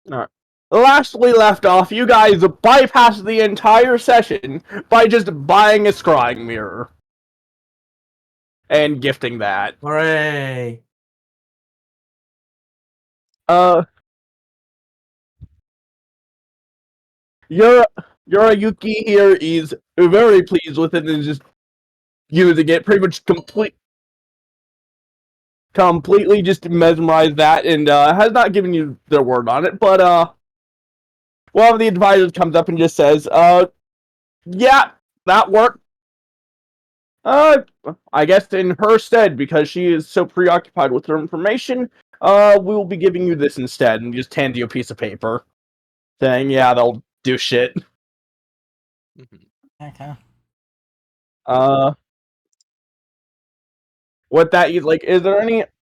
Alright. Last we left off, you guys bypassed the entire session by just buying a scrying mirror. And gifting that. Hooray! Yuki here is very pleased with it and is just using it, pretty much completely just mesmerized that, and has not given you their word on it, but one of the advisors comes up and just says, yeah, that worked. I guess in her stead, because she is so preoccupied with her information, we will be giving you this instead, and just hand you a piece of paper. Saying, yeah, they'll do shit. Okay. With that, he's like, is there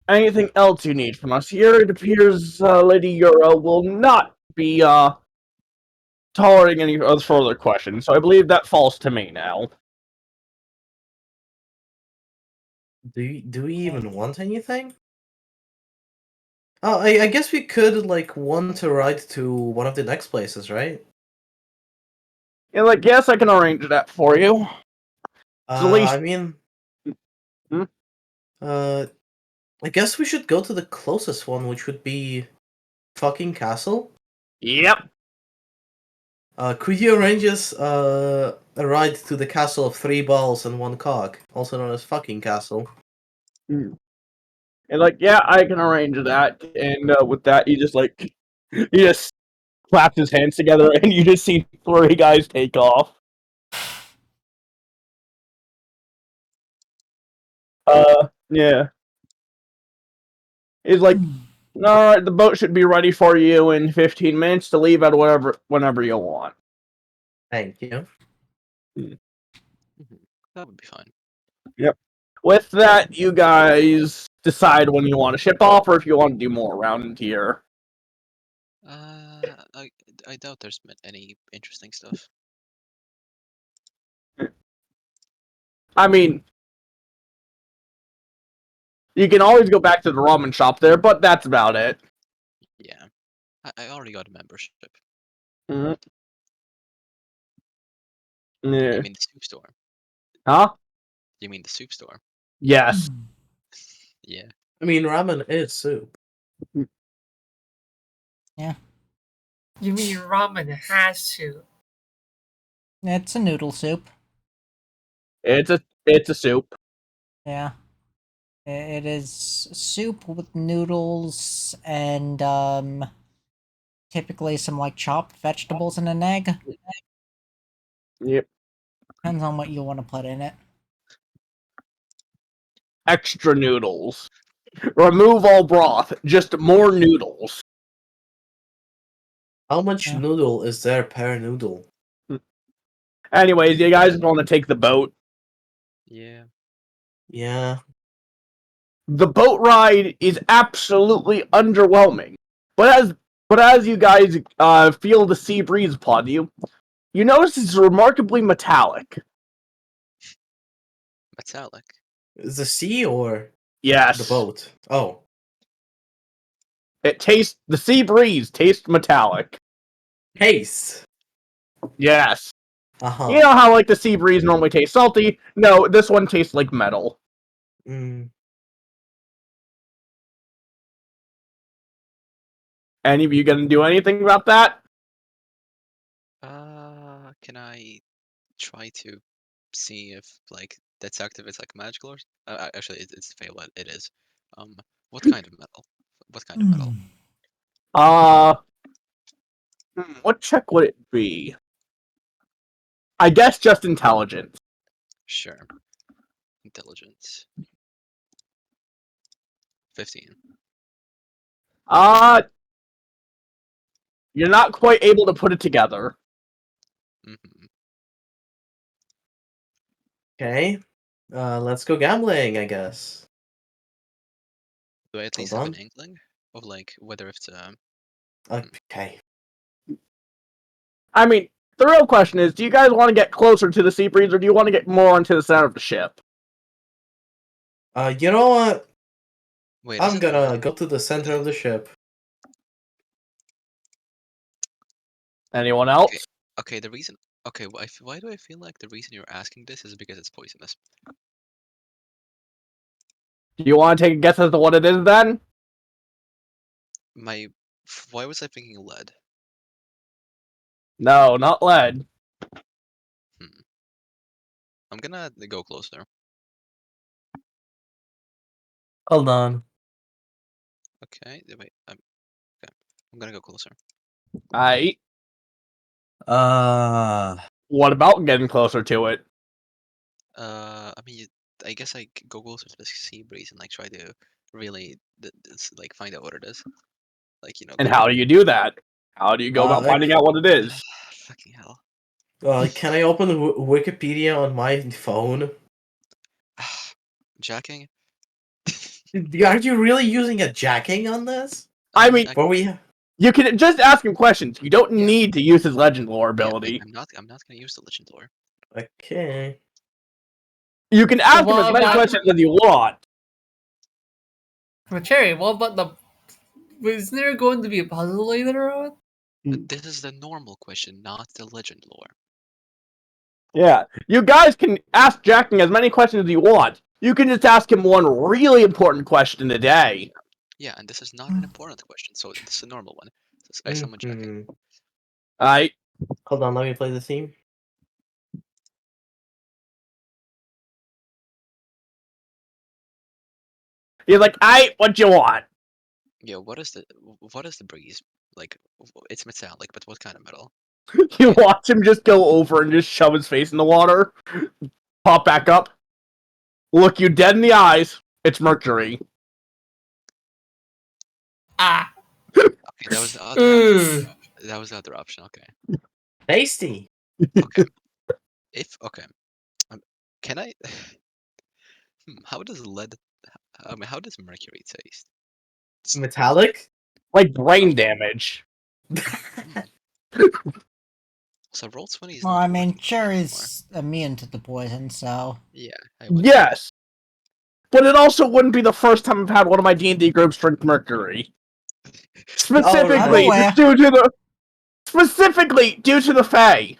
anything else you need from us here? It appears Lady Euro will not be tolerating any further questions, so I believe that falls to me now. Do we even want anything? Oh, I guess we could want to ride to one of the next places, right? Yeah, like, yes, I can arrange that for you. At least... I mean, I guess we should go to the closest one, which would be fucking castle. Yep. Could you arrange us a ride to the castle of 3 balls and 1 cock, also known as fucking castle? And like, yeah, I can arrange that. And with that, he just claps his hands together, and you just see 3 guys take off. Yeah. He's like, alright, the boat should be ready for you in 15 minutes to leave at whenever you want. Thank you. That would be fine. Yep. With that, you guys decide when you want to ship off, or if you want to do more around here. I doubt there's any interesting stuff. I mean, you can always go back to the ramen shop there, but that's about it. Yeah. I already got a membership. Mm-hmm. You Yeah. mean the soup store? Huh? You mean the soup store? Yes. Yeah. I mean, ramen is soup. Yeah. You mean ramen has to? It's a noodle soup. It's a soup. Yeah. It is soup with noodles and typically some chopped vegetables and an egg. Yep. Depends on what you want to put in it. Extra noodles. Remove all broth. Just more noodles. How much noodle is there per noodle? Anyways, you guys want to take the boat? Yeah. Yeah. The boat ride is absolutely underwhelming. But as you guys feel the sea breeze upon you, you notice it's remarkably metallic. Metallic. Is the sea or Yes. the boat? Oh. The sea breeze tastes metallic. Taste. Yes. Uh-huh. You know how the sea breeze normally tastes salty? No, this one tastes like metal. Mm. Any of you gonna do anything about that? Can I try to see if detect if it's magical or actually it's Feywilds. It is. What kind of metal? What kind of metal? What check would it be? I guess just intelligence. Sure. Intelligence. 15. You're not quite able to put it together. Mm-hmm. Okay. Let's go gambling, I guess. Do I at least have an inkling of whether it's Okay. I mean, the real question is, do you guys want to get closer to the sea breeze, or do you want to get more into the center of the ship? You know what? Wait, I'm gonna go to the center of the ship. Anyone else? Okay, the reason. Okay, why do I feel like the reason you're asking this is because it's poisonous? Do you want to take a guess as to what it is then? Why was I thinking lead? No, not lead. Hmm. I'm gonna go closer. Hold on. Okay, wait. Okay, I'm gonna go closer. Aight. Uh, What about getting closer to it? I mean, I guess I could go closer to the sea breeze and like try to really like find out what it is. Like And go how do you do that? How do you go about like- finding out what it is? fucking hell. can I open Wikipedia on my phone? Jacking? Are you really using a jacking on this? I mean, Where we? you can just ask him questions. You don't Yeah. need to use his legend lore Yeah, ability. I'm not gonna use the legend lore. Okay. You can ask him what as many about- questions as you want. But Cherry, what about the? Isn't there going to be a puzzle later on? This is the normal question, not the legend lore. Yeah, you guys can ask Jacking as many questions as you want. You can just ask him one really important question a day. Yeah, and this is not an important question, so this is a normal one. So I summon Jacking. Mhm. Alright? Hold on, let me play the theme. He's like, aight, what you want? Yeah, what is the breeze? Like, it's metallic, but what kind of metal? You watch him just go over and just shove his face in the water. Pop back up. Look you dead in the eyes. It's mercury. Ah. Okay, that was the other option. Ugh. That was the other option. Okay. Tasty. Okay. Okay. Can I? How does lead? I mean, how does mercury taste? Metallic. Like brain damage. So roll 20 is Well, not I mean, working Cherry's immune to the poison, so... anymore. Yeah, I would. Yes. But it also wouldn't be the first time I've had one of my D&D groups drink mercury. Specifically I'm aware. due to the Fae.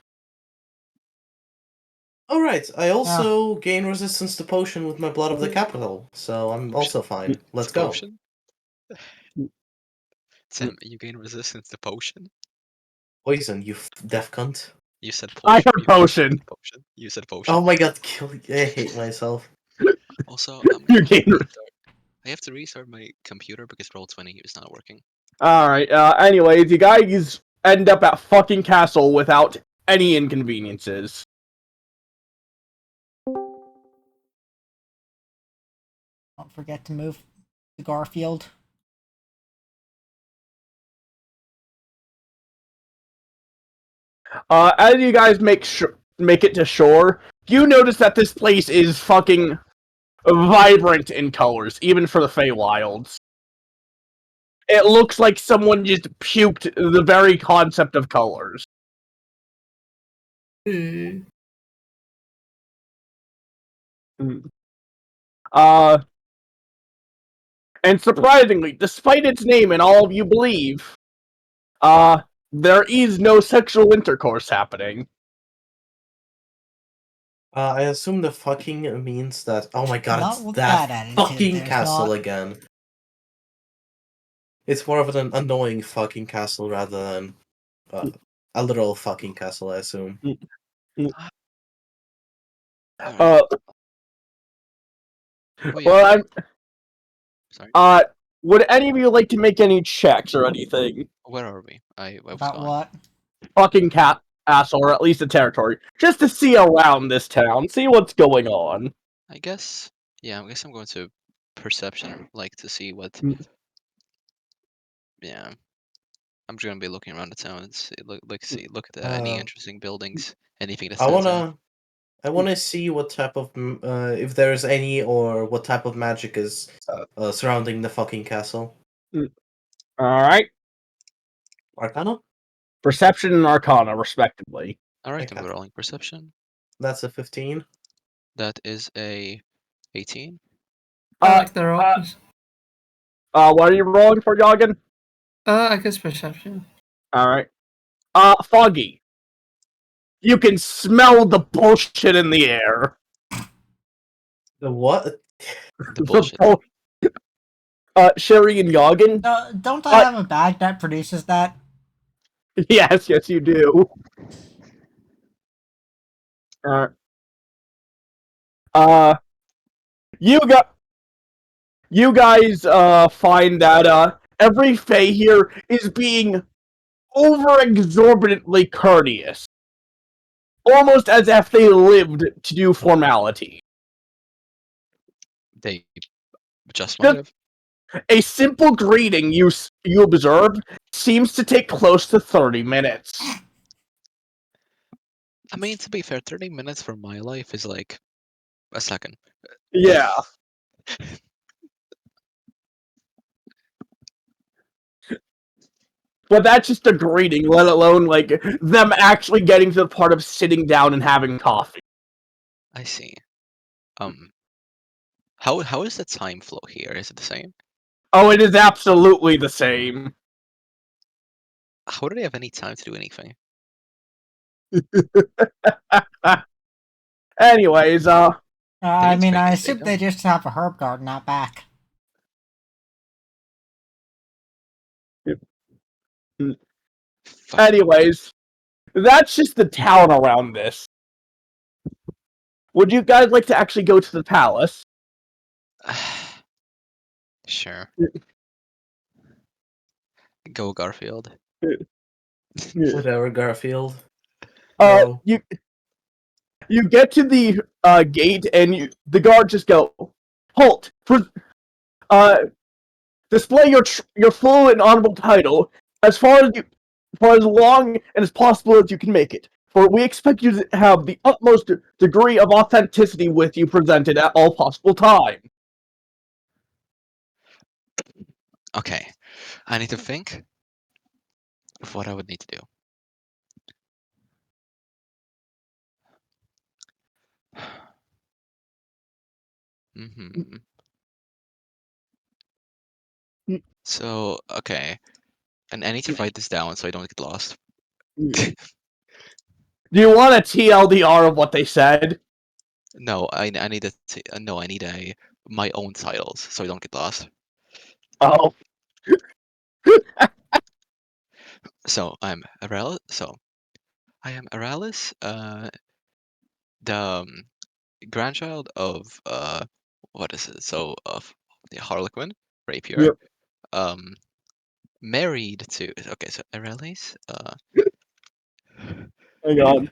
All right. I also gain resistance to potion with my blood of the capital, so I'm also fine. Let's go. Potion? Tim, you gain resistance to potion? Poison, you deaf cunt. You said I potion. have potion. You said potion. Oh my god, kill! I hate myself. Also, You gain. I have to restart my computer because roll 20 is not working. Alright, anyways, you guys end up at fucking castle without any inconveniences. Don't forget to move to Garfield. As you guys make it to shore, you notice that this place is fucking vibrant in colors, even for the Feywilds. It looks like someone just puked the very concept of colors. Mm. And surprisingly, despite its name and all of you believe, there is no sexual intercourse happening. I assume the fucking means that. Oh my god, Not it's with that that attitude, fucking there's castle not. again. It's more of an annoying fucking castle rather than a literal fucking castle, I assume. Alright. Well, I'm. Sorry. Would any of you like to make any checks or anything? Where are we? I was About gone. what? Fucking castle, or at least a territory, just to see around this town, see what's going on. I guess. Yeah, I guess I'm going to perception, like to see what. Yeah. I'm just gonna be looking around the town and see, look at any interesting buildings, anything that I stands out. wanna see what type of if there's any or what type of magic is surrounding the fucking castle. Alright. Arcana? Perception and Arcana, respectively. Alright, I'm Okay. rolling perception. That's a 15. That is a 18. I like the options. What are you rolling for, Yoggin? I guess perception. Alright. Foggy. You can smell the bullshit in the air. The what? The bullshit. Sherry and Yoggin? Don't I have a bag that produces that? Yes, you do. Uh, uh, you got you guys find that every Fae here is being over exorbitantly courteous. Almost as if they lived to do formality. They just might have. A simple greeting you observe seems to take close to 30 minutes. I mean, to be fair, 30 minutes for my life is like a second. Yeah. But that's just a greeting, let alone like them actually getting to the part of sitting down and having coffee. I see. How is the time flow here? Is it the same? Oh, it is absolutely the same. How do they have any time to do anything? Anyways, I need to mean, make I this day assume they done. just have a herb garden out back. Fuck. anyways, that's just the town around this. Would you guys like to actually go to the palace? Sure. Go Garfield. Whatever, Garfield. Uh, No. you get to the gate and the guard just go, halt! Uh, display your full and honorable title for as long and as possible as you can make it. For we expect you to have the utmost degree of authenticity with you presented at all possible time. Okay. I need to think of what I would need to do. Hmm. So, okay. And I need to write this down so I don't get lost. Do you want a TLDR of what they said? No, I need no, I need my own titles so I don't get lost. Oh, So I am Aralis, the grandchild of what is it? So of the Harlequin Rapier. yep. Um, married to okay, so Aralis, Hang on.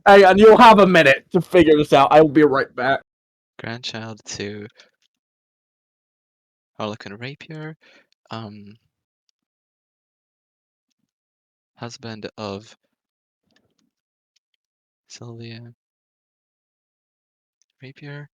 Hang on, you'll have a minute to figure this out. I will be right back. grandchild to Harlequin Rapier, um, husband of Sylvia Rapier.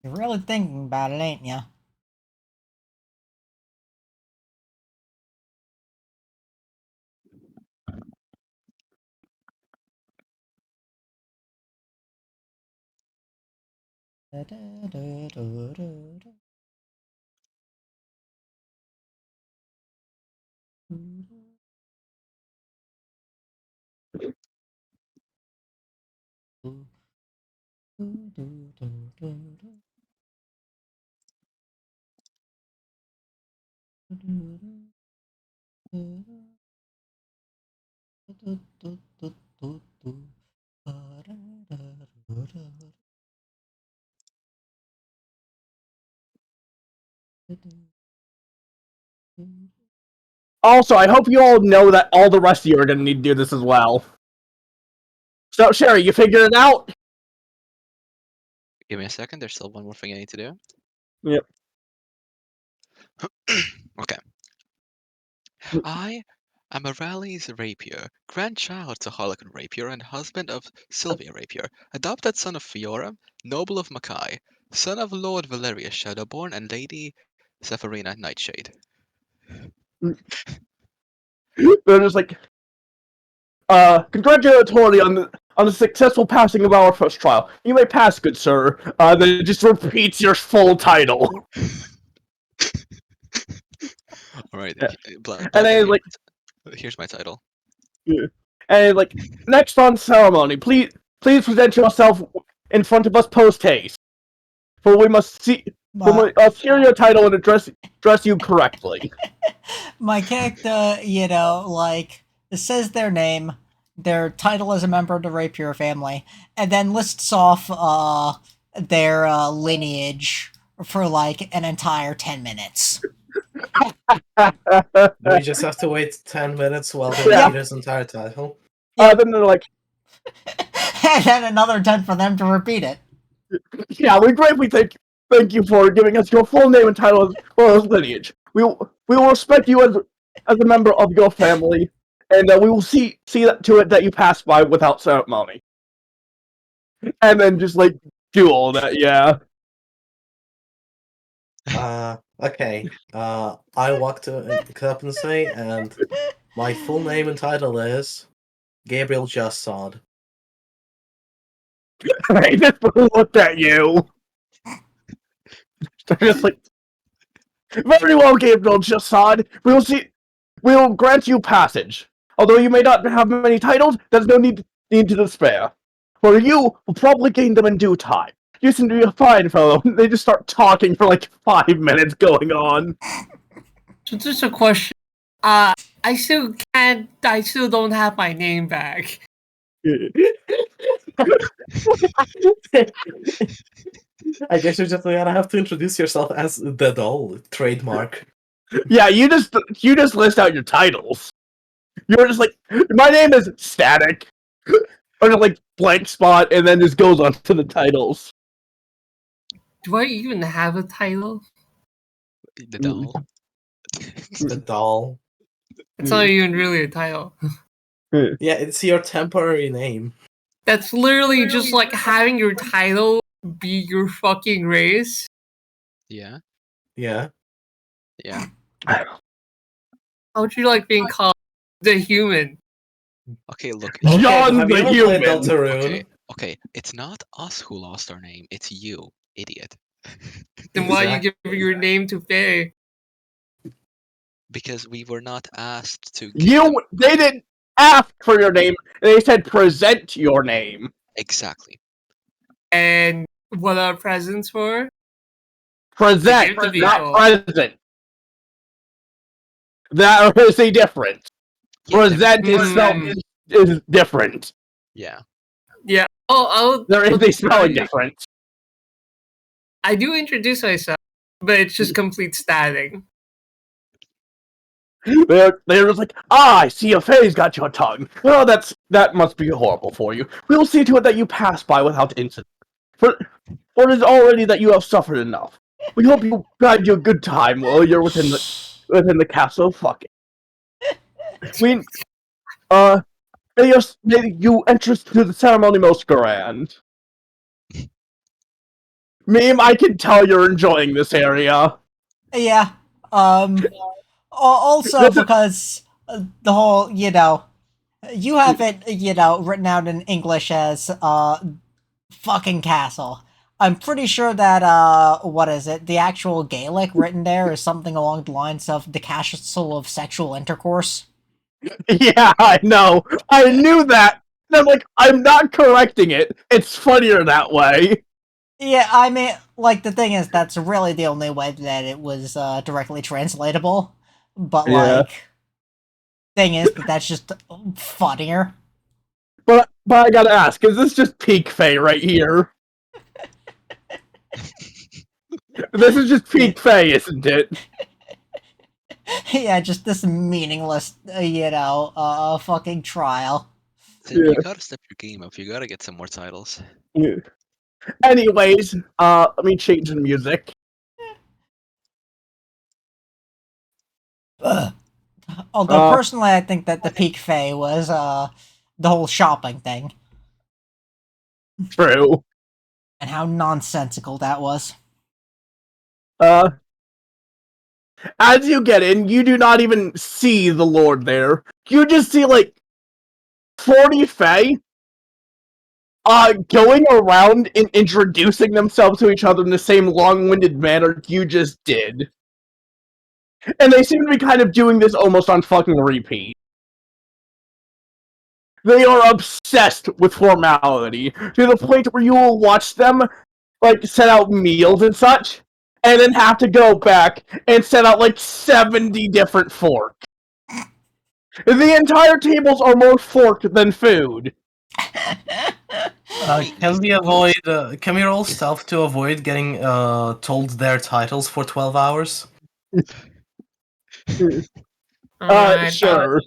You're really thinking about it, ain't ya? Also, I hope you all know that all the rest of you are going to need to do this as well. So, Sherry, you figured it out? Give me a second. There's still one more thing I need to do. Yep. Okay. I am Rally's Rapier, grandchild to Harlequin Rapier and husband of Sylvia Rapier, adopted son of Fiora, noble of Mackay, son of Lord Valerius Shadowborn and Lady Zephyrina Nightshade. They're just like, congratulatory on the successful passing of our first trial. You may pass, good sir. Then it just repeats your full title. Alright, Yeah. Black, And then like, here's my title. and like, next on ceremony, please present yourself in front of us post haste, for we must hear your title and address you correctly. My character, you know, like, says their name, their title as a member of the Rapier family, and then lists off their lineage for like an entire 10 minutes. We just have to wait 10 minutes while they Yeah. read his entire title. Then they're like, And then another 10 for them to repeat it. yeah, we gratefully thank you for giving us your full name and title as well as lineage. We will respect you as a member of your family, and we will see that to it that you pass by without ceremony. And then just like do all that, yeah. Okay. I walk up and say, and my full name and title is Gabriel Jassad. They just looked at you. They're just like, very well, Gabriel Jassad. We will grant you passage. Although you may not have many titles, there's no need to despair. For you will probably gain them in due time. You seem to be a fine fellow. They just start talking for like 5 minutes going on. So just a question. I still don't have my name back. I guess you're just gonna have to introduce yourself as the doll trademark. Yeah, you just list out your titles. You're just like, my name is Static. Or just like blank spot, and then just goes on to the titles. Do I even have a title? The doll. The doll. It's not even really a title. Yeah, it's your temporary name. That's literally just like having your title be your fucking race. Yeah. Yeah. Yeah. How would you like being called the human? Okay, look. John have you the ever played Human. Deltarune? Okay. It's not us who lost our name. It's you, idiot. Then why are you giving your name to Faye? Because we were not asked to. They didn't ask for your name. They said present your name. Exactly. And what are presents for? Present, To give to not people. present. That is a difference. Yeah, Present is different. Yeah. Yeah. Oh, There is a spelling difference. I do introduce myself, but it's just complete static. They're just like, I see a Faye's got your tongue. Well, that must be horrible for you. We will see to it that you pass by without incident. For it is already that you have suffered enough. We hope you guide you a good time while you're within the castle. Fuck it. May you enter to the ceremony most grand. Meme, I can tell you're enjoying this area. Yeah. Also because the whole, you know, you have it, you know, written out in English as fucking castle. I'm pretty sure that what is it? The actual Gaelic written there is something along the lines of the castle of sexual intercourse. Yeah, I know. I knew that. And I'm like, I'm not correcting it. It's funnier that way. Yeah, I mean, like, the thing is, that's really the only way that it was directly translatable. But, Yeah. like, thing is that that's just funnier. But I gotta ask, is this just peak Faye right here? This is just peak Faye, isn't it? Yeah, just this meaningless, you know, fucking trial. Tim, you gotta step your game up. You gotta get some more titles. Yeah. Anyways, let me change the music. Although Uh, personally, I think that the peak Fey was the whole shopping thing True. and how nonsensical that was. Uh, as you get in, you do not even see the Lord there. You just see, like, 40 Fae going around and introducing themselves to each other in the same long-winded manner you just did. And they seem to be kind of doing this almost on fucking repeat. They are obsessed with formality, to the point where you will watch them, like, set out meals and such, and then have to go back and set out, like, 70 different forks. The entire tables are more fork than food. Can we avoid? Can we roll stealth to avoid getting told their titles for 12 hours? Alright, Sure.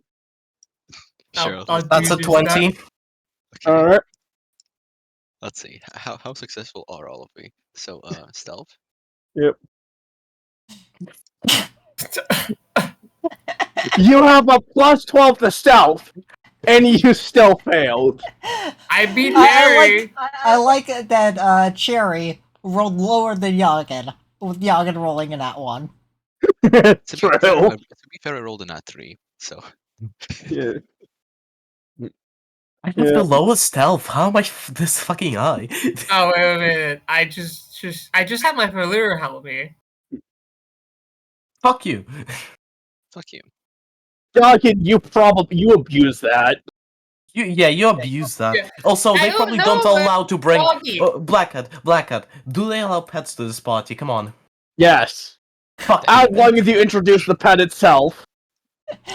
Sure. I'll That's do a just 20. Okay. Alright. Let's see. How successful are all of we? So, stealth. Yep. You have a plus 12 to stealth, and you still failed. I beat I Harry. like that Cherry rolled lower than Yoggin, with Yoggin rolling in that one. To True. to be fair, I rolled a nat 3, so Yeah. I have Yeah. the lowest stealth. How am I this fucking high? Oh wait a minute! I just had my familiar help me. Fuck you. fuck you. Dawkins, you abuse that. You abuse that. Yeah. Also, I they don't probably know, don't man. allow to bring Doggy. Blackhead. Do they allow pets to this party? Come on. Yes. Fuck. As long as you introduce the pet itself.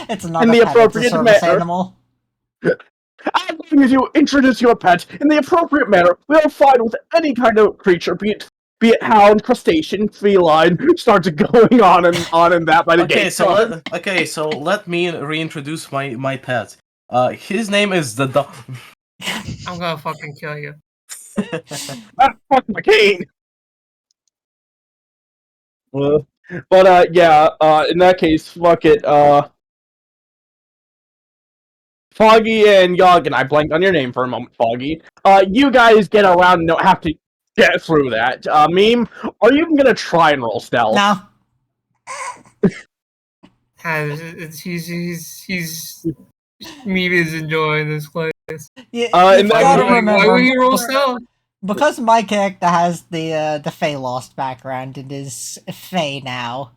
It's not In a the pet, it's a appropriate service manner. animal. As long as you introduce your pet in the appropriate manner, we'll find with any kind of creature, be it hound, crustacean, feline, starts going on and that by the Okay, gate. so let me reintroduce my pet. His name is the dog. I'm gonna fucking kill you. Fuck my cane. Yeah, in that case, fuck it, Foggy and Yoggin, I blanked on your name for a moment, Foggy. You guys get around and don't have to get through that. Meme, are you even gonna try and roll stealth? No. He's Meat is enjoying this place. You, In you've that got to case- remember, Why would he roll stealth? because my character has the Fey Lost background and is Fey now,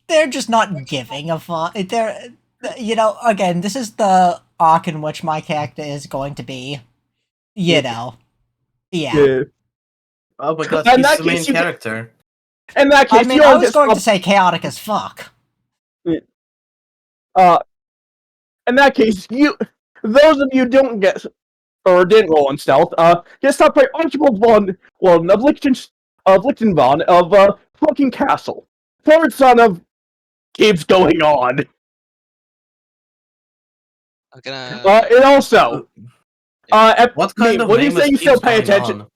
they're just not giving a fuck. They're, again, this is the arc in which my character is going to be. Yeah. Oh my god, In he's that the main case, you can- character. In that case, I mean, you I all was get going to stopped. say chaotic as fuck. In that case, those of you who don't get or didn't roll on stealth, get stopped by Archibald of Lichtenbahn of fucking Castle. Third son of keeps going on. I'm gonna. And also, What kind Meme, of when you name say is you still keeps pay going attention, on?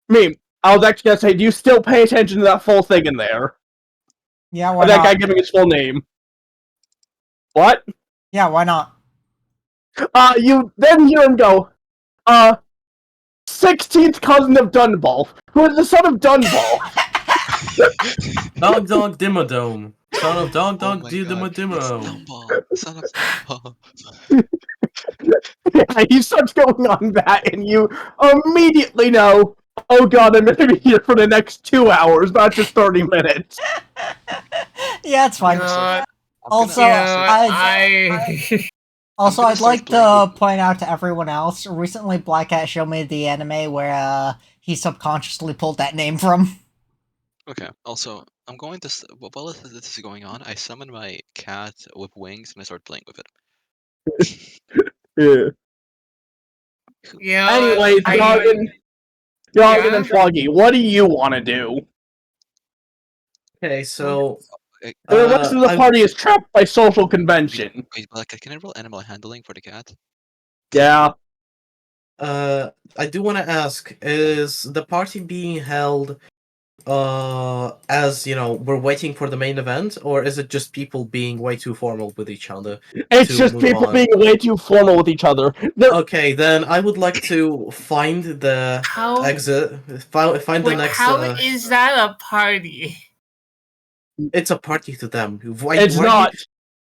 Meme, I was actually gonna say, do you still pay attention to that full thing in there? Yeah, why That guy not? giving his full name. What? Yeah, why not? You then hear him go, 16th cousin of Dunball, who is the son of Dunball. Dog Dimmadome. Son of Dog Oh my god, it's Dimmadome. Dumball, son of Dumball. Yeah, he starts going on that, and you immediately know, oh god, I'm gonna be here for the next 2 hours, not just 30 minutes. Yeah, it's fine. You know what? Also, You know what? I- Also, gonna I'd start like playing to point out to everyone else, recently Black Cat showed me the anime where he subconsciously pulled that name from. Okay. Also, I'm going to while this is going on, I summon my cat with wings and I start playing with it. Yeah. Yeah. Anyways, Yoggin and Foggy, what do you want to do? Okay, so The rest of the party is trapped by social convention. Wait, but can I roll animal handling for the cat? Yeah. I do want to ask: is the party being held as we're waiting for the main event, or is it just people being way too formal with each other? It's to just move people on? being way too formal with each other. Okay, then I would like to find the How? exit. Find the Wait, next. how is that a party? It's a party to them. Why, It's why not.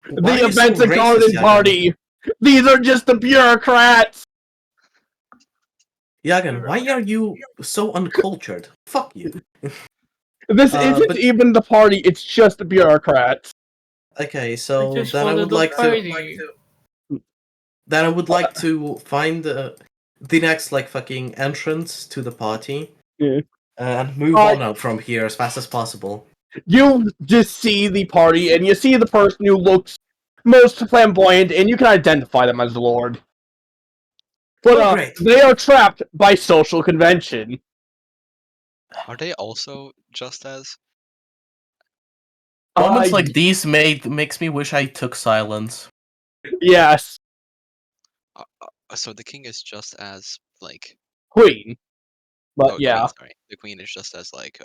Why The are you so event's a racist, garden Yagan? party. These are just the bureaucrats. Yagan, why are you so uncultured? Fuck you. This isn't but even the party. It's just the bureaucrats. okay, I so just then I wanted would a like party. then I would like to find the next fucking entrance to the party. Yeah. And move on out from here as fast as possible. You just see the party, and you see the person who looks most flamboyant, and you can identify them as the Lord. But great. they are trapped by social convention. Are they also just as? Moments like these makes me wish I took silence. Yes, So the king is just as like. Queen. But Oh, yeah, queen. Sorry, the queen is just as like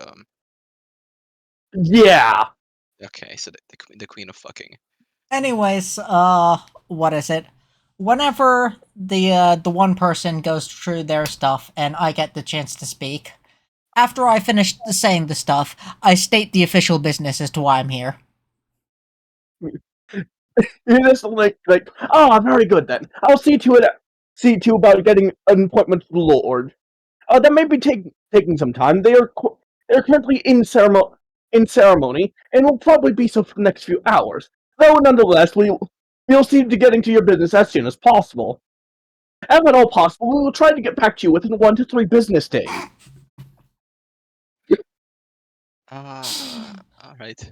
yeah. Okay, so the queen of fucking. Anyways, what is it? Whenever the one person goes through their stuff and I get the chance to speak, after I finish saying the stuff, I state the official business as to why I'm here. You just oh, very good then. I'll see to you about getting an appointment to the Lord. That may be taking some time. They're currently in ceremony, and will probably be so for the next few hours. Though nonetheless, we'll see to getting to your business as soon as possible. If at all possible, we will try to get back to you within 1 to 3 business days. All right.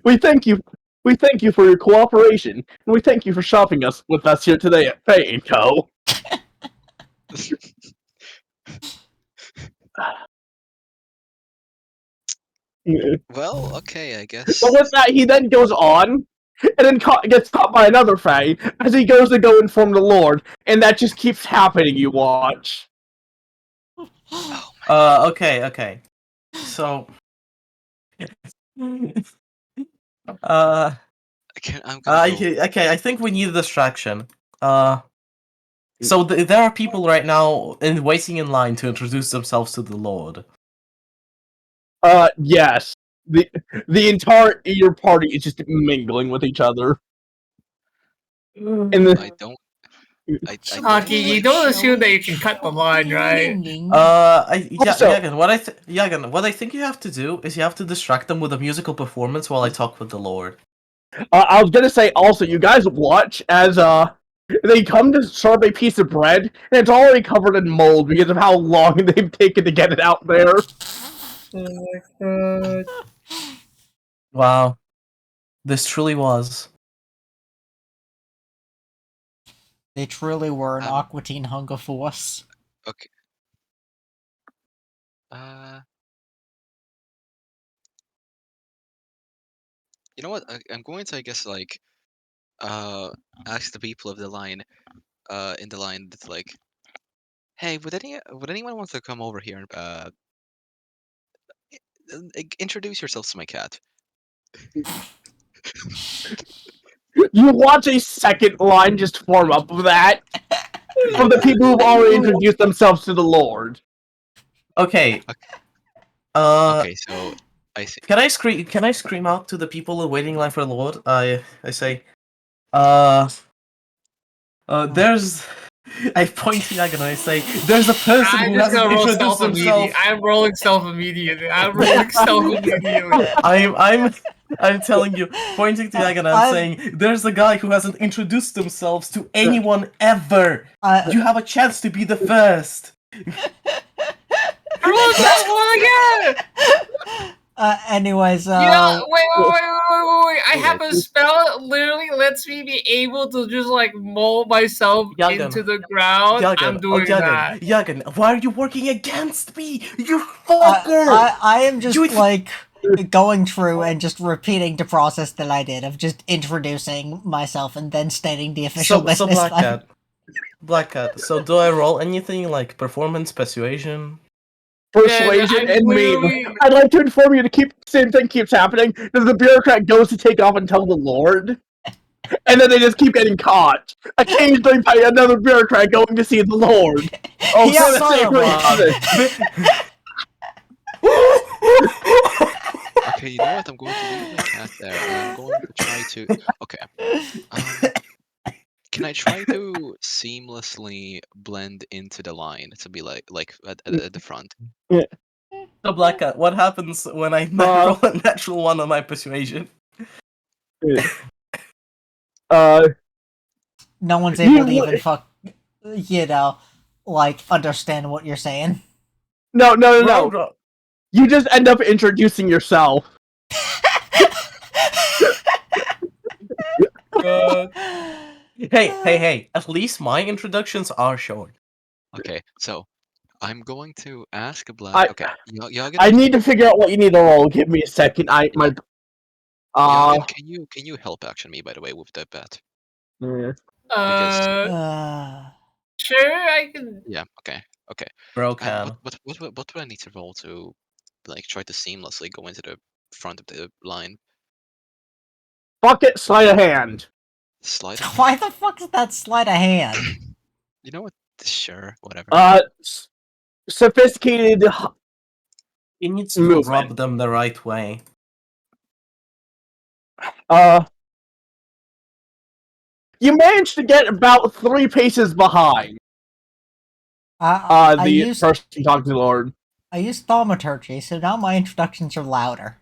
We thank you. We thank you for your cooperation, and we thank you for shopping with us here today at Fay & Co. Well, okay, I guess. But with that, he then goes on, and then gets caught by another Fae as he goes to go inform the Lord, and that just keeps happening. You watch. Okay. So, I'm gonna go. okay. I think we need a distraction. So there are people right now waiting in line to introduce themselves to the Lord. Yes. The entire your party is just mingling with each other. And I don't. I don't. Hockey, you Like, don't assume that you can cut the line, right? Also- Yagan, what I think you have to do is you have to distract them with a musical performance while I talk with the Lord. I was gonna say also, you guys watch as they come to serve a piece of bread, and it's already covered in mold because of how long they've taken to get it out there. Oh my god. Wow, this truly was. They truly were an Um, Aqua Teen hunger force. okay. You know what? I'm going to, I guess, like, ask the people of the line, in the line that's like, hey, would anyone want to come over here and introduce yourselves to my cat? You watch a second line just form up of that from the people who've already introduced themselves to the Lord. Okay. Okay, so I see. Can I scream out to the people waiting in line for the Lord? I say, there's. I point to Yagan and I say, there's a person I'm who just hasn't gonna roll introduced self himself. immediately. I'm rolling self immediately. I'm telling you, pointing to Yagan and saying, there's a guy who hasn't introduced themselves to anyone ever. You have a chance to be the first. Roll self one again! Anyways, Wait. I have a spell that literally lets me be able to just like mold myself Yagan. into the ground. I'm doing that. Yagan, why are you working against me? You fucker! I am just like going through and just repeating the process that I did of just introducing myself and then stating the official business. So Black Cat. So do I roll anything like performance, persuasion? Persuasion I and meme. literally- I'd like to inform you to keep the same thing keeps happening. As the bureaucrat goes to take off and tell the Lord, and then they just keep getting caught. Occasionally by another bureaucrat going to see the Lord. Oh, Yeah, for the son same of a- reason. Okay, you know what? I'm going to leave my cat there, and I'm going to try to. Okay. Can I try to seamlessly blend into the line to be like at the front? So Black Cat, what happens when I roll a natural one on my persuasion? No one's You able to would- even understand what you're saying. No. Bro. You just end up introducing yourself. Hey! At least my introductions are short. Okay, so I'm going to ask a black. Okay, y'all I gonna need to figure out what you need to roll. Give me a second. Yoggin, can you help action me by the way with the bet? Because Sure, I can. yeah, okay. Bro And can. what do I need to roll to like try to seamlessly go into the front of the line? Bucket, sleight of hand. Slide. why the fuck is that sleight of hand? You know what? Sure, whatever. Sophisticated. He needs to Movement. rub them the right way. You managed to get about 3 paces behind. I The used person talking to the Lord. I used thaumaturgy, so now my introductions are louder.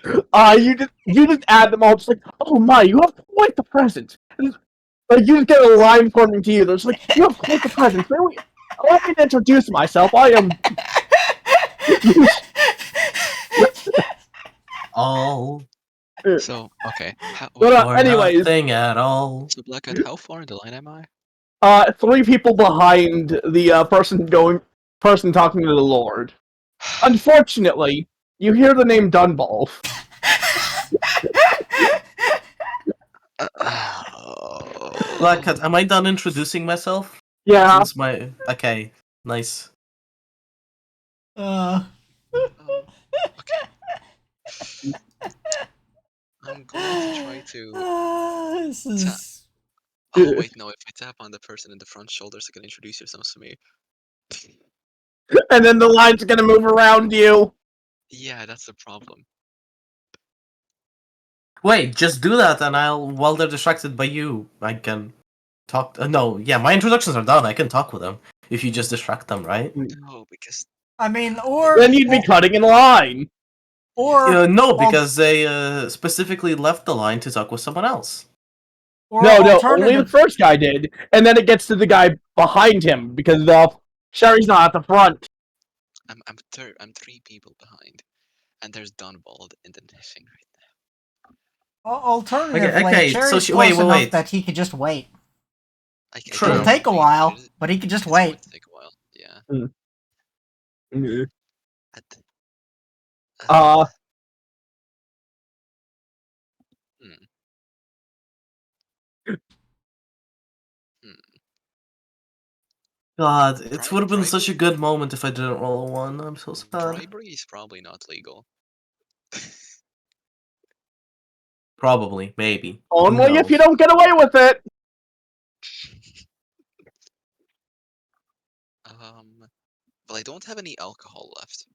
You just add them all. It's like, oh my, you have quite the presence. Like you just get a line forming to you. There's like, you have quite the presence. Let me introduce myself. I am. All So okay. or Anyways, nothing at all. So Blackhead, how far in the line am I? 3 people behind the person talking to the Lord. Unfortunately, you hear the name Dunball. Black Cat, am I done introducing myself? Yeah. Since my okay, nice. Okay. I'm going to try to. This is Oh wait, no. If I tap on the person in the front shoulders, I can introduce yourselves to me. And then the line's gonna move around you. Yeah, that's the problem. Wait, just do that, and while they're distracted by you, I can talk. No, yeah, my introductions are done. I can talk with them if you just distract them, right? No, because I mean, or Then you'd be cutting in line. or No, al- because they specifically left the line to talk with someone else. or No, only the alternative. first guy did, and then it gets to the guy behind him because Sherry's not at the front. I'm 3 people behind, and there's Dunbald in the thing right Alternatively, Okay, Cherry's so close enough wait. that he could just wait. now. True. It'll take a while, but he could just wait. It take a while. Yeah. At- hmm. God, it would have been Bribery? such a good moment if I didn't roll a 1. I'm so sad. Bribery is probably not legal. Probably, maybe. Only Who if you knows? don't get away with it. Well, I don't have any alcohol left.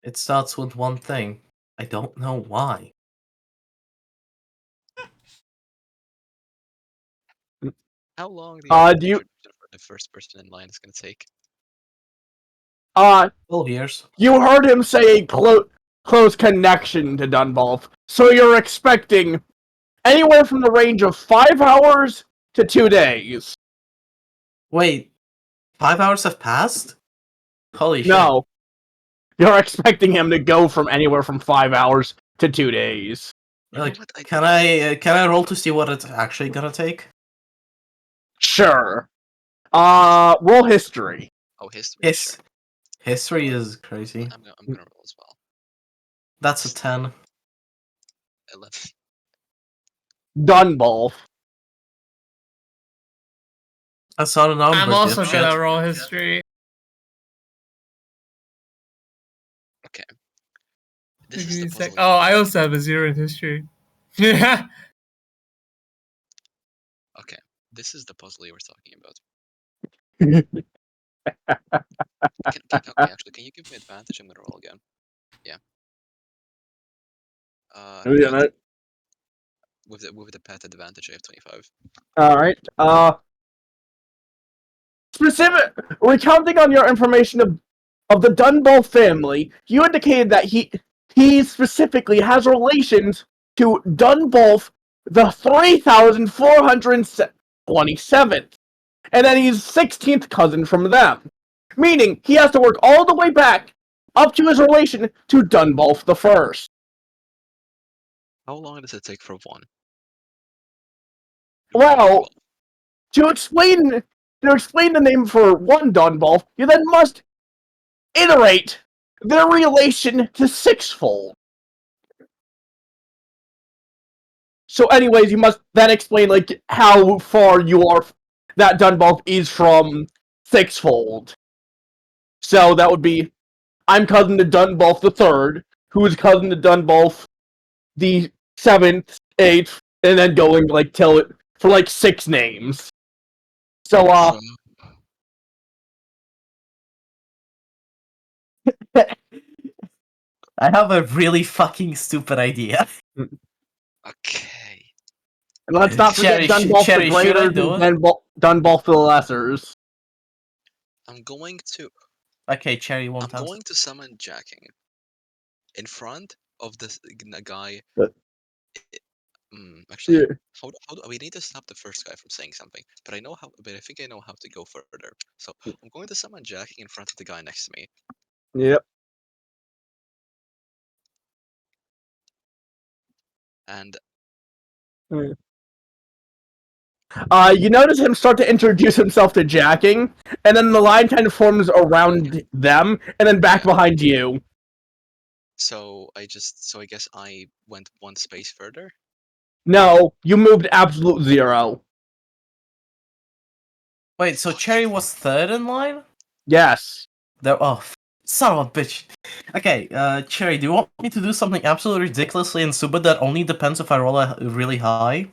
It starts with one thing. I don't know why. How long do you think Do you introduction for the first person in line is gonna take? 12 years. you heard him say a close connection to Dunball, so you're expecting anywhere from the range of 5 hours to 2 days. Wait, 5 hours have passed? Holy shit. No. You're expecting him to go from anywhere from 5 hours to 2 days. You know Like, what? can I roll to see what it's actually gonna take? Sure. Roll history. Oh, history. Yes. History is crazy. I'm gonna roll as well. That's a 10. 11. Dunball. I saw the numbers. I'm also dipshit. gonna roll history. Okay. This is the puzzle. Oh, I also have a 0 in history. Yeah. Okay. This is the puzzle you were talking about. Okay, actually, can you give me advantage? I'm gonna roll again. Yeah. With the pet advantage, I have 25. Alright. Specific recounting on your information of the Dunball family, you indicated that he specifically has relations to Dunball the 3,427th, and then he's 16th cousin from them. Meaning he has to work all the way back up to his relation to Dunball the First. How long does it take for one? Well, to explain the name for one Dunball, you then must iterate their relation to Sixfold. So anyways, you must then explain like how far you are that Dunball is from Sixfold. So that would be I'm cousin to Dunball the Third, who is cousin to Dunball the 7th, 8th, and then going like till it for like 6 names. So So, I have a really fucking stupid idea. okay. And let's not forget Dunball Cherry, the should I Greaters do and it? Dunball the Lessers. I'm going to Okay, Cherry, one I'm time. going to summon Jacking in front of this guy. Actually, Yeah. how do we need to stop the first guy from saying something? But I think I know how to go further. So I'm going to summon Jacking in front of the guy next to me. Yep. And You notice him start to introduce himself to Jacking, and then the line kind of forms around them, and then back behind you. so I guess I went one space further. No, you moved absolute 0. Wait, so Cherry was third in line? Yes. Son of a bitch. Okay, Cherry, do you want me to do something absolutely ridiculously and stupid that only depends if I roll really high?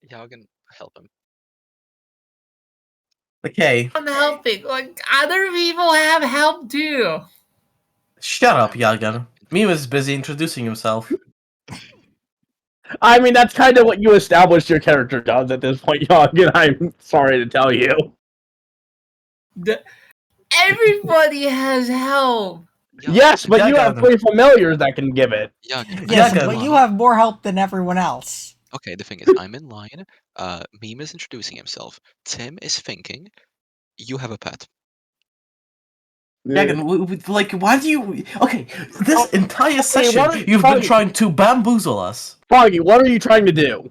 Yeah, I can help him. Okay. I'm helping. Like, other people have help too. Shut up, Yagan. Meme is busy introducing himself. I mean, that's kind of what you established your character does at this point, Young, and I'm sorry to tell you. Everybody has help. Yes, but you have Yagan. 3 familiars that can give it. Yagan, Yes, Yagan. but you have more help than everyone else. Okay, the thing is, I'm in line. Meme is introducing himself. Tim is thinking. You have a pet. Yagan, like, why do you... Okay, this entire session, what are- you've been trying to bamboozle us. Foggy, what are you trying to do?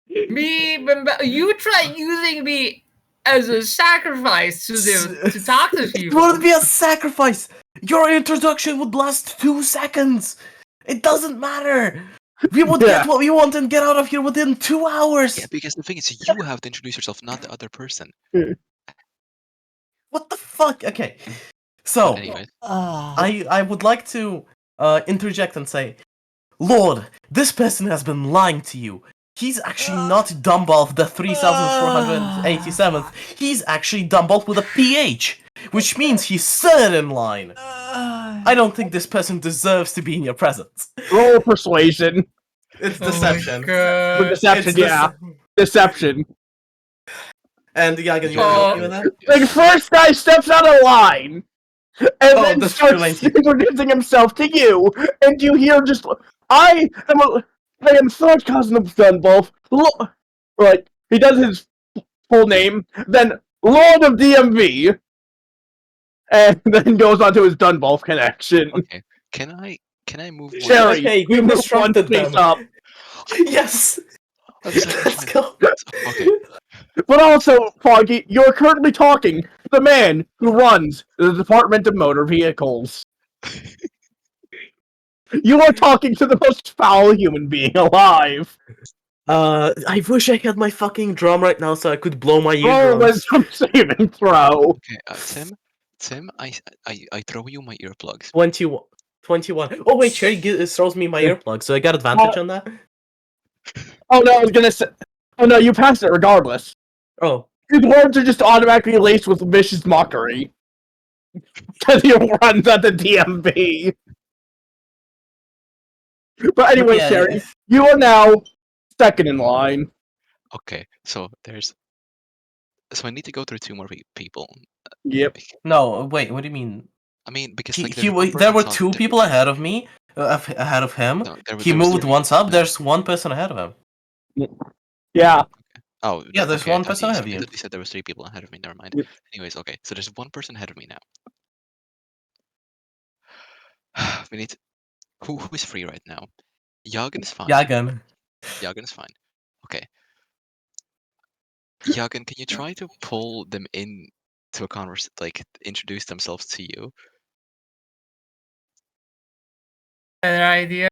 You try using me as a sacrifice to them to talk to It people. wouldn't be a sacrifice! Your introduction would last 2 seconds! It doesn't matter! We would get what we want and get out of here within 2 hours! Yeah, because the thing is, you have to introduce yourself, not the other person. What the fuck? Okay. So, Anyways, I would like to interject and say, Lord, this person has been lying to you. He's actually not Dumbolf the 3,487th. He's actually Dumbolf with a PH, which means he's third in line. I don't think this person deserves to be in your presence. Roll persuasion. It's deception. With deception, It's yeah. Deception. And Yagan, you Oh. want to help me with that? Like, first guy steps out of line, and then that's starts related. introducing himself to you, and you hear just, I am third cousin of Dunbolf. Like, he does his full name, then Lord of DMV, and then goes on to his Dunbolf connection. okay. Can I move one? Cherry, Okay, we you move one disrupted space them. up. Yes! Let's go! Okay. But also, Foggy, you're currently talking to the man who runs the Department of Motor Vehicles. You are talking to the most foul human being alive. I wish I had my fucking drum right now so I could blow my Roll a eardrums. wisdom saving throw. Okay, Tim, I throw you my earplugs. 21. 21. Oh wait, Cherry throws me my earplug, so I got advantage on that? Oh no, I was gonna say. Oh no, you passed it regardless. Oh. His words are just automatically laced with vicious mockery. Because he runs at the DMV. But anyway, Yeah, Sherry, you are now second in line. Okay, so I need to go through 2 more people. Yep. No, wait, what do you mean? I mean, because He, like he, there's one there person were talking 2 to people ahead of me, ahead of him. No, there He was moved 3. once up, No. there's 1 person ahead of him. Yeah. Oh, Yeah, there's okay, 1 I thought person ahead of you you. said there was 3 people ahead of me. Never mind. Yep. Anyways, okay, so there's 1 person ahead of me now. We need to... Who is free right now? Yagen is fine. Yagan. Yagen is fine. Okay. Yagen, can you try to pull them in to a conversation, like introduce themselves to you? Better idea.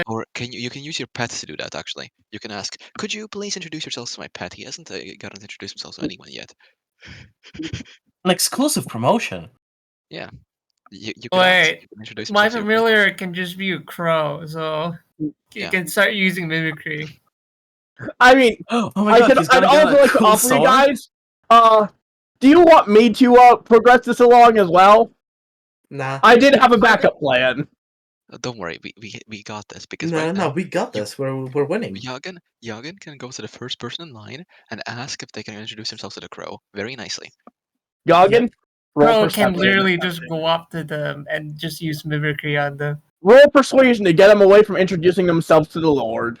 Or you can use your pet to do that actually. You can ask, could you please introduce yourselves to my pet? He hasn't gotten to introduce himself to anyone yet. An exclusive promotion. Yeah. You could ask, Wait, you can introduce my himself to your pet. familiar can just be a crow, so you Yeah. can start using mimicry. I mean, Oh my god, he's I'd gonna get also a like to cool offer you sword? guys. Do you want me to progress this along as well? Nah. I did have a backup plan. Don't worry, we got this because No, right no, now we got this. We're winning. Yagen can go to the first person in line and ask if they can introduce themselves to the crow very nicely. Goggin, roll Crow can perception. literally just go up to them and just use mimicry on them. Roll persuasion to get them away from introducing themselves to the Lord.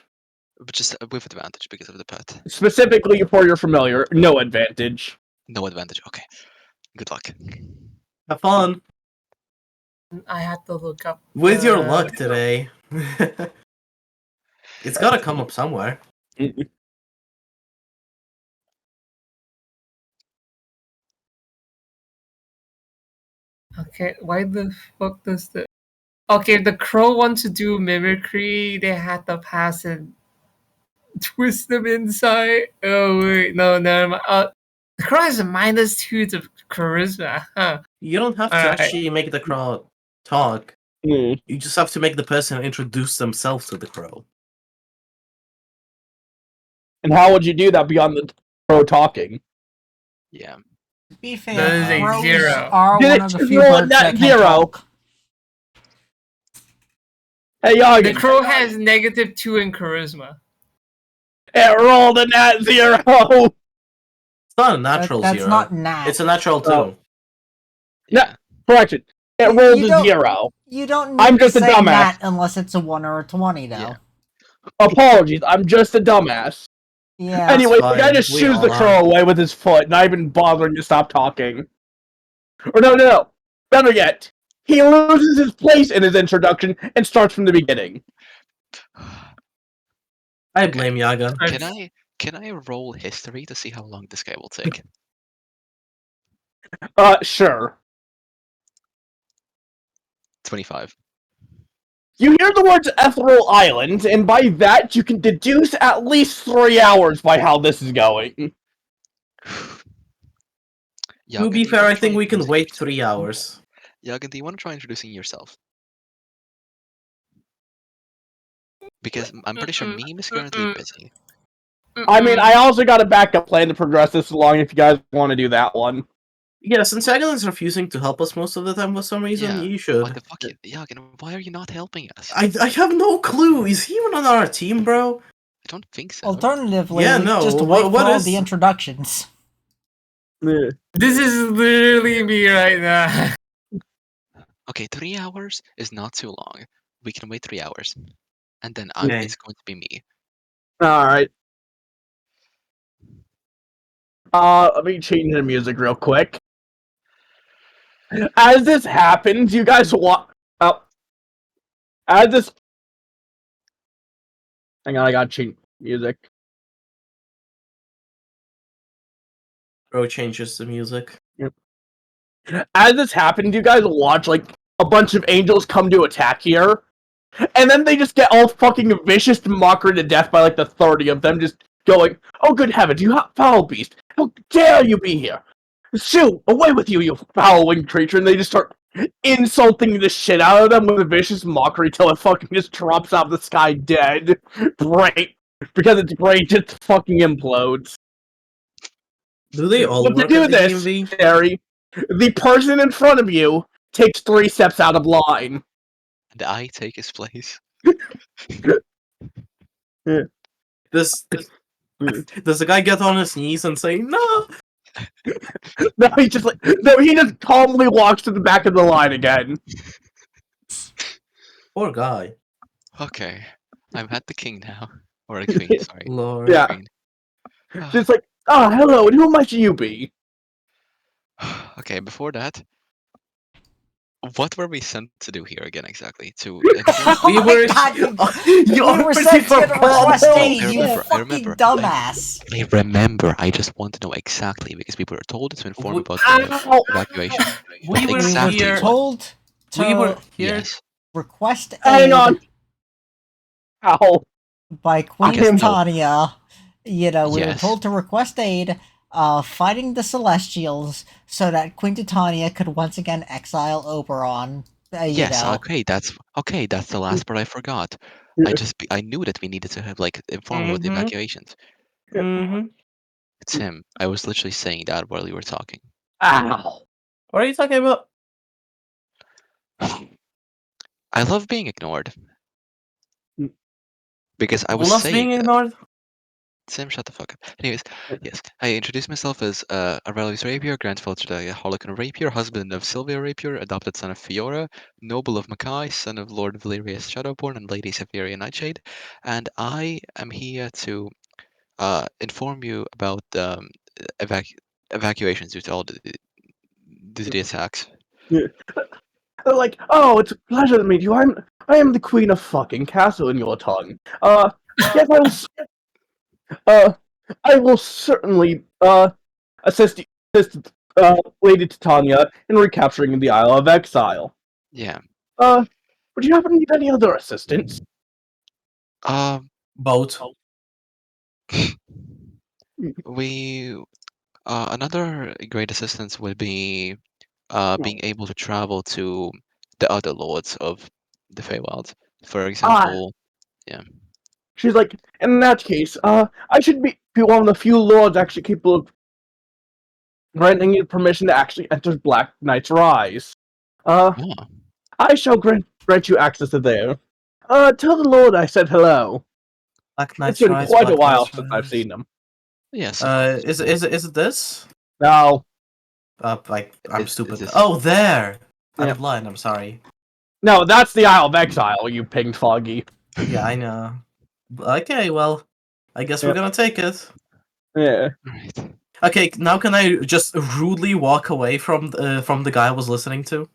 But just with advantage because of the pet. Specifically for your familiar, no advantage. No advantage. Okay. Good luck. Have fun. I had to look up. With your luck today. It's gotta come up somewhere. Okay, why the fuck does the... Okay, if the crow wants to do mimicry, they had to pass and twist them inside. Oh wait, no, never mind. The crow has a -2 to charisma. Huh. You don't have to Alright. actually make the crow talk. Hmm. You just have to make the person introduce themselves to the crow. And how would you do that beyond the crow talking? Yeah. To be fair, That is a crows 0. are Did one it of the few roll birds that that can 0? talk. Hey, The Yoggin, crow has -2 in charisma. it rolled a nat 0! It's not a natural That's 0. not nat. It's a natural 2. Oh. Yeah. Correction. It You- rolled you a don't- 0. You don't need I'm to just a say dumbass. nat unless it's a 1 or a 20, though. Yeah. Apologies, I'm just a dumbass. Yeah. Anyway, the guy fine. just We shoos all the are. crow away with his foot, not even bothering to stop talking. Or no. Better yet, he loses his place in his introduction and starts from the beginning. I blame Yaga. Can I roll history to see how long this guy will take? Sure. 25. You hear the words Ethereal Island, and by that you can deduce at least 3 hours by how this is going. To be fair, I think we can wait 3 hours. Yagen, do you want to try introducing yourself? Because I'm pretty sure Meme is currently busy. I mean, I also got a backup plan to progress this along if you guys want to do that one. Yeah, since Yagan is refusing to help us most of the time for some reason, Yeah. you should. Why the fuck, Yagen, why are you not helping us? I have no clue. Is he even on our team, bro? I don't think so. Alternatively, Yeah, we no, just what- wait for what all is- the introductions. This is literally me right now. Okay, 3 hours is not too long. We can wait 3 hours. And then Okay. it's going to be me. Alright. Let me change the music real quick. As this happens, you guys as this... Hang on, I gotta change music. Bro changes the music. As this happens, you guys watch, like, a bunch of angels come to attack here. And then they just get all fucking vicious mockery to death by like the 30 of them just going, "Oh good heavens, you foul beast! How dare you be here! Shoo! Away with you, you foul-winged creature!" And they just start insulting the shit out of them with a vicious mockery till it fucking just drops out of the sky dead. Great. Because its brain just fucking implodes. Do they all But to work do at the this, DMV? Harry, the person in front of you takes 3 steps out of line. And I take his place. Does the guy get on his knees and say no? No, he just calmly walks to the back of the line again. Poor guy. Okay, I'm at the king now. Or the queen, sorry. Lord. Yeah. Queen. Just like, "Ah, hello, and who might you be?" Okay, before that, what were we sent to do here again exactly? To Oh We my were God, you we were sent to get a request No, aid, I you remember, I fucking remember. dumbass. I remember. I just want to know exactly because we were told to inform We- about the Ow! evacuation. We were Exactly here. what? Told to We were here. Yes. request Hang aid on. Ow. by Queen Yes, no. Titania. You know, we were Yes. told to request aid fighting the Celestials so that Queen Titania could once again exile Oberon. You Yes. know. Okay. That's the last part I forgot. I knew that we needed to have inform about the Mhm. evacuations. Mm-hmm. It's him. I was literally saying that while you were talking. Ow. What are you talking about? I love being ignored because I was Love saying being that. ignored? Sam, shut the fuck up. Anyways, yes, I introduced myself as Aurelius Rapier, grandfather to the Harlequin Rapier, husband of Sylvia Rapier, adopted son of Fiora, noble of Mackay, son of Lord Valerius Shadowborn and Lady Saphira Nightshade, and I am here to inform you about evacuations due to all the attacks. They're like, "Oh, it's a pleasure to meet you. I am the queen of fucking castle in your tongue. Yes, uh, I will certainly, assist Lady Titania in recapturing the Isle of Exile. Yeah. Would you happen to need any other assistance?" Um. Boat. We another great assistance would be being able to travel to the other lords of the Feywilds. For Ah, example, yeah. she's like, "In that case, I should be one of the few lords actually capable of granting you permission to actually enter Black Knight's Rise. Uh, Oh, I shall grant you access to there. Tell the Lord I said hello. Black It's Knight's been Rise, quite a Black while Knight's since I've Rise. seen him. yes. Is it this? No. I'm Is stupid. this- Oh, there! I'm Yeah. blind, I'm sorry. No, that's the Isle of Exile, you pinged foggy. Yeah, I know. Okay, well, I guess we're Yep. gonna take it. Yeah. Right. Okay, now can I just rudely walk away from the guy I was listening to?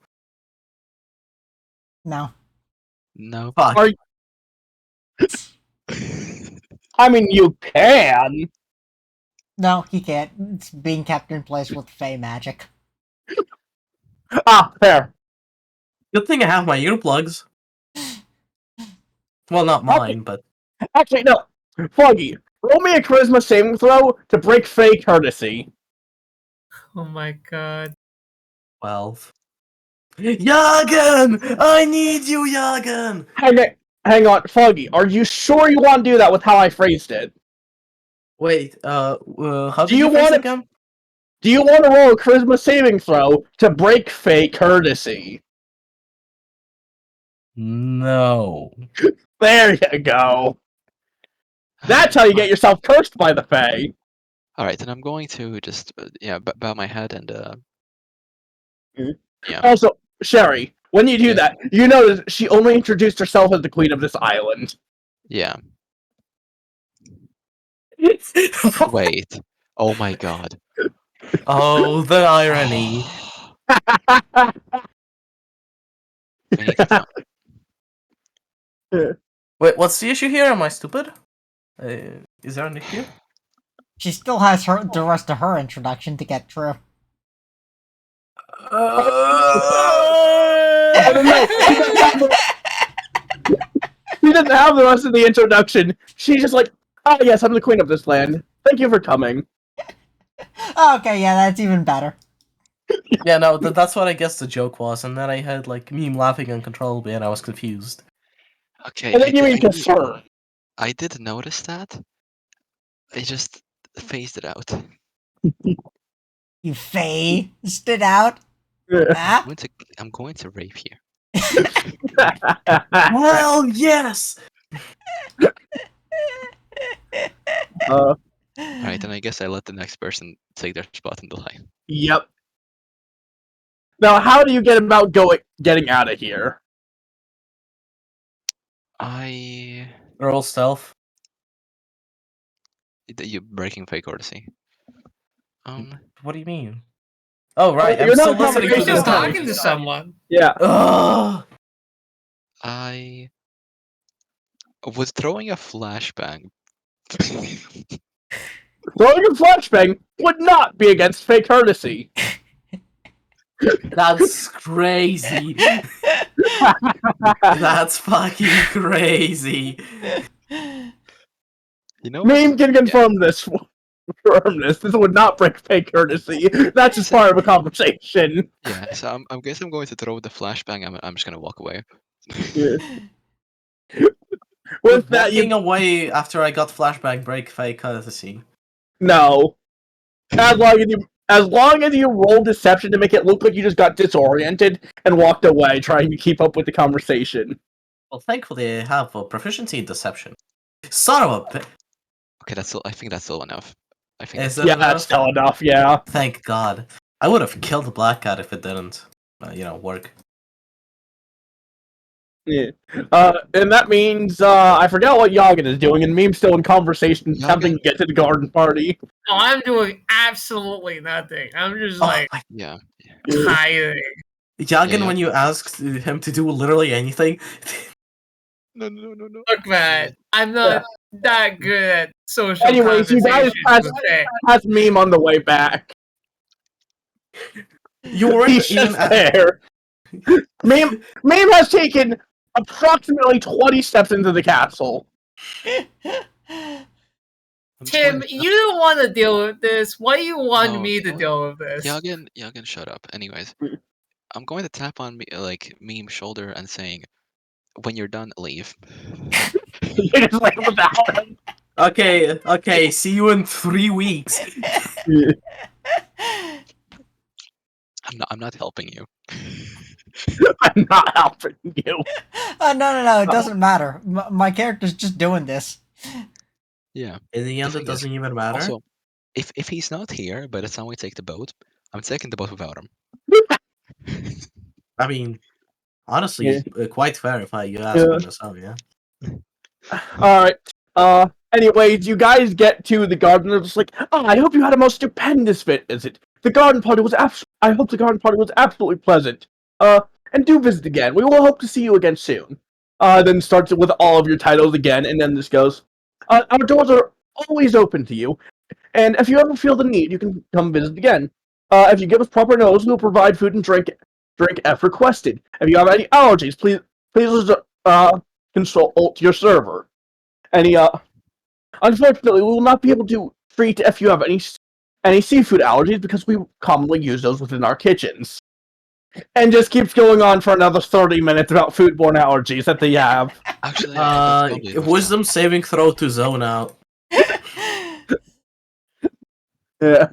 No. No. Fuck. Are I mean, you can. No, he can't. It's being kept in place with Fey magic. Ah, there. Good thing I have my earplugs. Well, not mine, but Actually, no. Foggy, roll me a charisma saving throw to break Fey courtesy. Oh my god. 12. Yagan! I need you, Yagan! Hang on, Foggy. Are you sure you want to do that with how I phrased it? Wait, how Do did you you phrase want it it? again? Do you want to roll a charisma saving throw to break Fey courtesy? No. There you go. That's how you get yourself cursed by the Fae. All right, then I'm going to just bow my head and Mhm. yeah. Also, Sherry, when you do Yes. that, you notice she only introduced herself as the queen of this island. Yeah. Wait. Oh my god. Oh, the irony. We need to talk. Wait, what's the issue here? Am I stupid? Is there an issue? She still has the rest of her introduction to get through. I don't know. doesn't have the rest of the introduction. She's just like, "Ah, yes, I'm the queen of this land. Thank you for coming." Okay, yeah, that's even better. Yeah, no, that's what I guess the joke was, and then I had like Meme laughing uncontrollably, and I was confused. Okay, And then you mean did- concern. I did notice that. I just phased it out. You phased it out? Ah? I'm going to rape you. Well, yes. Alright, then I guess I let the next person take their spot in the line. Yep. Now, how do you get about getting out of here? Roll stealth. You breaking fake courtesy. What do you mean? Oh right, You're I'm still not listening to He's conversating this just with guy. talking to someone. Yeah. Ugh. I was throwing a flashbang. Throwing a flashbang would not be against fake courtesy. That's crazy. That's fucking crazy. You know what? Meme can confirm this. Confirm this. This would not break fake courtesy. That's just part of a conversation. Yeah, so I guess I'm going to throw the flashbang. I'm just gonna walk away. Yeah. Would With that, walking you away after I got flashback break fake courtesy? no. As long as you roll deception to make it look like you just got disoriented and walked away, trying to keep up with the conversation. Well, thankfully I have a proficiency in deception. Son of a bitch. Okay, I think that's still enough. I think Is that's it Yeah, enough? that's still enough. Yeah. Thank God. I would have killed the black cat if it didn't, work. Yeah. And that means I forgot what Yagen is doing, and Meme's still in conversation, attempting to get to the garden party. Oh, I'm doing absolutely nothing. I'm just Oh, like Yeah. hiding. Yagen, Yeah. when you asked him to do literally anything, No. Look, man, I'm not that good at social Anyways, you guys conversations. Okay. has Meme on the way back. you weren't He's even just there. Meme has taken approximately 20 steps into the castle. I'm just Tim, going- you don't want to deal with this. Why do you want No, me to no. deal with this? Yagen, shut up. Anyways, I'm going to tap on Meme's shoulder and saying, "When you're done, leave." You just like without him. Okay, see you in 3 weeks. I'm not helping you. I'm not helping you. No, it doesn't matter. My character's just doing this. Yeah. In the end, thing it is, doesn't even matter. Also, if he's not here by the time we take the boat, I'm taking the boat without him. I mean, honestly, Yeah. quite fair if you ask me myself, yeah. Alright. Anyways, you guys get to the garden and it's just like, I hope you had a most stupendous visit. The garden party was I hope the garden party was absolutely pleasant. And do visit again. We will hope to see you again soon. Then starts it with all of your titles again, and then this goes, our doors are always open to you, and if you ever feel the need, you can come visit again. If you give us proper notice, we'll provide food and drink if requested. If you have any allergies, please consult your server. Unfortunately, we will not be able to treat if you have any seafood allergies because we commonly use those within our kitchens. And just keeps going on for another 30 minutes about foodborne allergies that they have. Actually, that's probably enough wisdom saving throw to zone out. Yeah.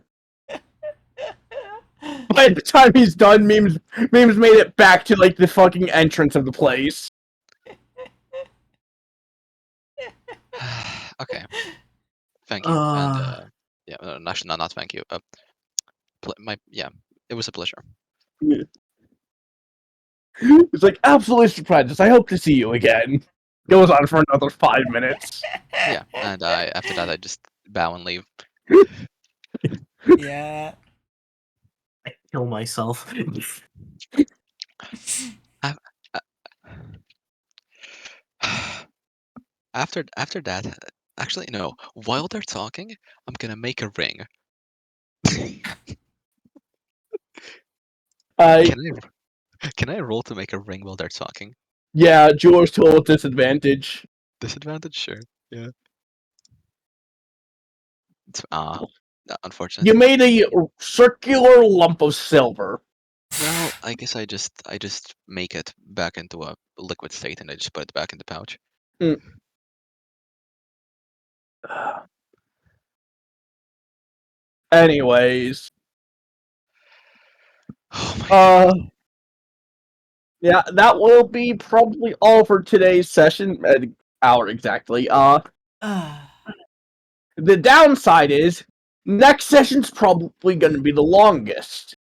By the time he's done, memes made it back to like the fucking entrance of the place. time. Okay. Thank you. And yeah, actually, not thank you. It was a pleasure. It's like absolutely surprised. I hope to see you again. Goes on for another 5 minutes. Yeah, and after that, I just bow and leave. Yeah. I kill myself. After that, actually no. While they're talking, I'm gonna make a ring. Can I roll to make a ring while they're talking? Yeah, Jeweler's tool with disadvantage. Disadvantage, sure. Yeah. It's, You unfortunately. made a circular lump of silver. Well, I guess I just make it back into a liquid state and I just put it back in the pouch. Anyways, Oh my god. yeah, that will be probably all for today's session. Hour exactly. The downside is next session's probably going to be the longest.